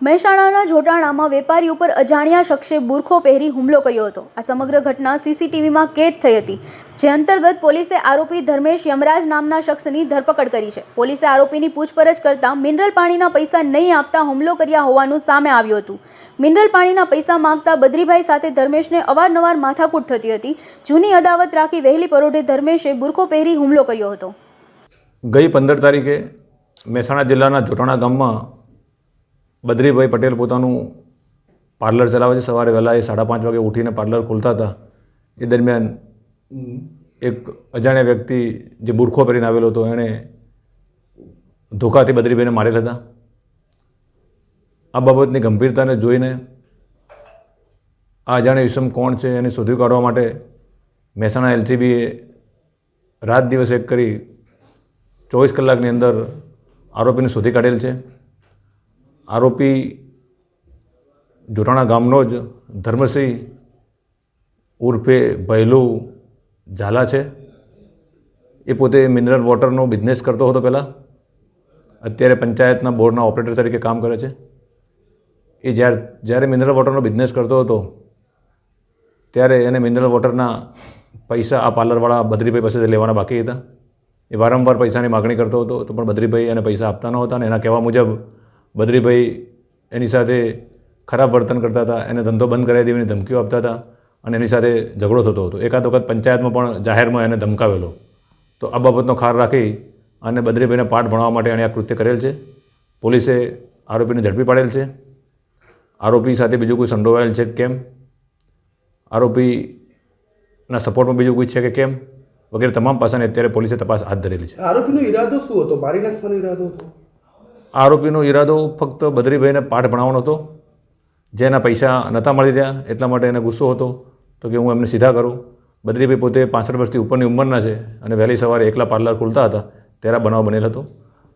મહેસાણાના જોટાણામાં વેપારી ઉપર અજાણ્યા શખ્સે બુરખો પહેરી હુમલો કર્યો હતો। આ સમગ્ર ઘટના સીસીટીવીમાં કેદ થઈ હતી, જે અંતર્ગત પોલીસે આરોપી ધર્મેશ યમરાજ નામના શખ્સની ધરપકડ કરી છે। પોલીસે આરોપીની પૂછપરછ કરતા મિનરલ પાણીના પૈસા નહીં આપતા હુમલો કર્યા હોવાનું સામે આવ્યું હતું। મિનરલ પાણીના પૈસા માંગતા બદ્રીભાઈ સાથે ધર્મેશને અવારનવાર માથાકૂટ થતી હતી। જૂની અદાવત રાખી વહેલી પરોઢે ધર્મેશે બુરખો પહેરી હુમલો કર્યો હતો। ગઈ 15 તારીખે મહેસાણા જિલ્લાના જોટાણા ગામમાં બદ્રીભાઈ પટેલ પોતાનું પાર્લર ચલાવે છે। સવારે વહેલા 5:30 વાગે ઉઠીને પાર્લર ખોલતા હતા। એ દરમિયાન એક અજાણ્યા વ્યક્તિ જે બુરખો પહેરીને આવેલો હતો એણે ધોકાથી બદ્રીભાઈને મારેલ હતા। આ બાબતની ગંભીરતાને જોઈને આ અજાણ્યો ઇસમ કોણ છે એને શોધી કાઢવા માટે મહેસાણા એલસીબીએ રાત દિવસ એક કરી 24 કલાકની અંદર આરોપીને શોધી કાઢેલ છે। આરોપી જોટાણા ગામનો જ ધર્મસિંહ ઉર્ફે ભૈલુ ઝાલા છે। એ પોતે મિનરલ વોટરનો બિઝનેસ કરતો હતો પહેલાં, અત્યારે પંચાયતના બોર્ડના ઓપરેટર તરીકે કામ કરે છે। એ જ્યારે મિનરલ વોટરનો બિઝનેસ કરતો હતો ત્યારે એને મિનરલ વોટરના પૈસા આ પાર્લરવાળા બદ્રીભાઈ પાસેથી લેવાના બાકી હતા। એ વારંવાર પૈસાની માગણી કરતો હતો તો પણ બદ્રીભાઈ એને પૈસા આપતા ન હતા અને એના કહેવા મુજબ બદ્રીભાઈ એની સાથે ખરાબ વર્તન કરતા હતા, એને ધંધો બંધ કરાવી દેવાની ધમકીઓ આપતા હતા અને એની સાથે ઝઘડો થતો હતો। એકાદ વખત પંચાયતમાં પણ જાહેરમાં એને ધમકાવેલો। તો આ બાબતનો ખાર રાખી અને બદ્રીભાઈને પાઠ ભણાવવા માટે એણે આ કૃત્ય કરેલ છે। પોલીસે આરોપીને ઝડપી પાડેલ છે। આરોપી સાથે બીજું કોઈ સંડોવાયેલ છે કેમ, આરોપીના સપોર્ટમાં બીજું કોઈ છે કે કેમ વગેરે તમામ પાસાની અત્યારે પોલીસે તપાસ હાથ ધરેલી છે। આરોપીનો ઈરાદો શું હતો? મારી નાખવાનો ઈરાદો હતો? આરોપીનો ઈરાદો ફક્ત બદ્રીભાઈને પાઠ ભણાવવાનો હતો। જેના પૈસા નહોતા મળી રહ્યા એટલા માટે એને ગુસ્સો હતો તો કે હું એમને સીધા કરું। બદ્રીભાઈ પોતે 65 વર્ષથી ઉપરની ઉંમરના છે અને વહેલી સવારે એકલા પાર્લર ખોલતા હતા ત્યારે બનાવ બનેલ હતો।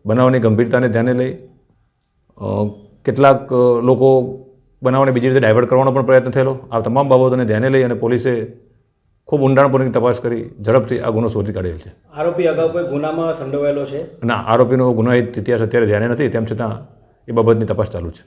બનાવની ગંભીરતાને ધ્યાને લઈ કેટલાક લોકો બનાવને બીજી રીતે ડાયવર્ટ કરવાનો પણ પ્રયત્ન થયેલો। આ તમામ બાબતોને ધ્યાને લઈ અને પોલીસે ખૂબ ઊંડાણપૂર્વકની તપાસ કરી ઝડપથી આ ગુનો શોધી કાઢેલ છે। આરોપી અગાઉ કોઈ ગુનામાં સંડોવાયેલો છે? ના, આરોપીનો ગુનાહિત ઇતિહાસ અત્યારે ધ્યાને નથી, તેમ છતાં એ બાબતની તપાસ ચાલુ છે।